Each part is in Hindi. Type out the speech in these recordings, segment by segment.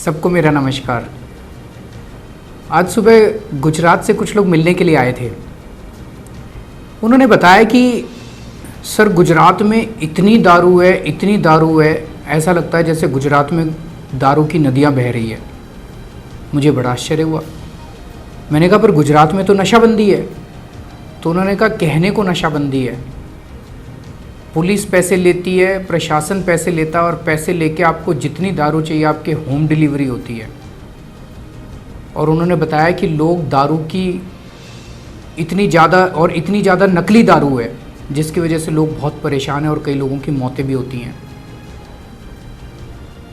सबको मेरा नमस्कार। आज सुबह गुजरात से कुछ लोग मिलने के लिए आए थे। उन्होंने बताया कि सर गुजरात में इतनी दारू है, ऐसा लगता है जैसे गुजरात में दारू की नदियां बह रही है। मुझे बड़ा आश्चर्य हुआ। मैंने कहा पर गुजरात में तो नशाबंदी है। तो उन्होंने कहा कहने को नशाबंदी है, पुलिस पैसे लेती है, प्रशासन पैसे लेता है और पैसे लेके आपको जितनी दारू चाहिए आपके होम डिलीवरी होती है। और उन्होंने बताया कि लोग दारू की इतनी ज़्यादा नकली दारू है जिसकी वजह से लोग बहुत परेशान हैं और कई लोगों की मौतें भी होती हैं।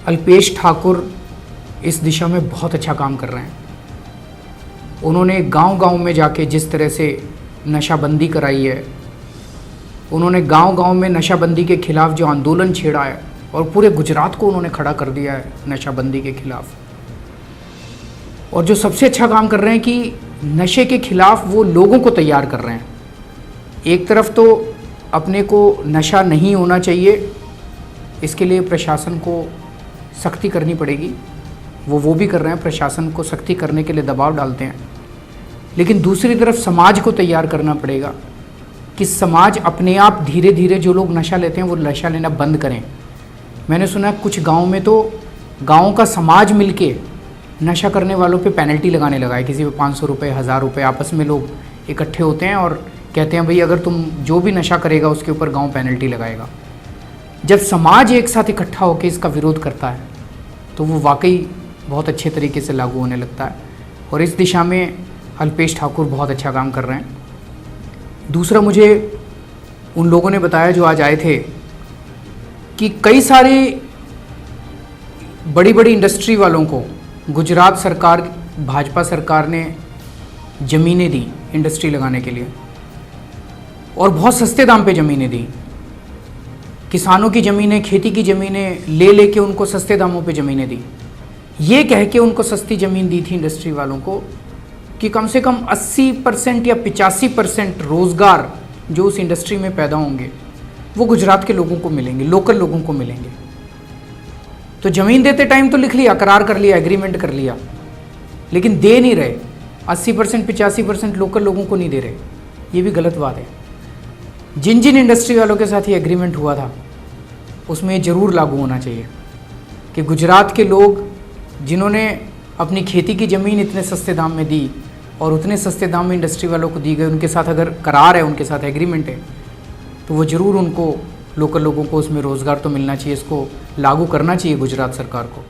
अल्पेश ठाकुर इस दिशा में बहुत अच्छा काम कर रहे हैं। उन्होंने गांव-गांव में जाके जिस तरह से नशाबंदी कराई है, उन्होंने गांव-गांव में नशाबंदी के खिलाफ जो आंदोलन छेड़ा है और पूरे गुजरात को उन्होंने खड़ा कर दिया है नशाबंदी के खिलाफ। और जो सबसे अच्छा काम कर रहे हैं कि नशे के खिलाफ वो लोगों को तैयार कर रहे हैं। एक तरफ तो अपने को नशा नहीं होना चाहिए, इसके लिए प्रशासन को सख्ती करनी पड़ेगी, वो भी कर रहे हैं, प्रशासन को सख्ती करने के लिए दबाव डालते हैं। लेकिन दूसरी तरफ समाज को तैयार करना पड़ेगा कि समाज अपने आप धीरे धीरे जो लोग नशा लेते हैं वो नशा लेना बंद करें। मैंने सुना कुछ गांव में तो गांव का समाज मिलके नशा करने वालों पे पेनल्टी लगाने लगा है। किसी पे 500 रुपये, 1000 रुपये आपस में लोग इकट्ठे होते हैं और कहते हैं भाई अगर तुम जो भी नशा करेगा उसके ऊपर गांव पेनल्टी लगाएगा। जब समाज एक साथ इकट्ठा होकर इसका विरोध करता है तो वो वाकई बहुत अच्छे तरीके से लागू होने लगता है। और इस दिशा में अल्पेश ठाकुर बहुत अच्छा काम कर रहे हैं। दूसरा, मुझे उन लोगों ने बताया जो आज आए थे कि कई सारे बड़ी बड़ी इंडस्ट्री वालों को गुजरात सरकार, भाजपा सरकार ने ज़मीनें दी इंडस्ट्री लगाने के लिए और बहुत सस्ते दाम पे ज़मीनें दी। किसानों की ज़मीनें, खेती की ज़मीनें लेके उनको सस्ते दामों पे ज़मीनें दी। ये कह के उनको सस्ती ज़मीन दी थी इंडस्ट्री वालों को कि कम से कम 80% या 85% रोज़गार जो उस इंडस्ट्री में पैदा होंगे वो गुजरात के लोगों को मिलेंगे, लोकल लोगों को मिलेंगे। तो ज़मीन देते टाइम तो लिख लिया, करार कर लिया, एग्रीमेंट कर लिया, लेकिन दे नहीं रहे। 80% 85% लोकल लोगों को नहीं दे रहे। ये भी गलत बात है। जिन जिन इंडस्ट्री वालों के साथ ये एग्रीमेंट हुआ था उसमें ये ज़रूर लागू होना चाहिए कि गुजरात के लोग जिन्होंने अपनी खेती की ज़मीन इतने सस्ते दाम में दी और उतने सस्ते दाम में इंडस्ट्री वालों को दी गई, उनके साथ अगर करार है, उनके साथ एग्रीमेंट है, तो वो ज़रूर उनको, लोकल लोगों को उसमें रोज़गार तो मिलना चाहिए। इसको लागू करना चाहिए गुजरात सरकार को।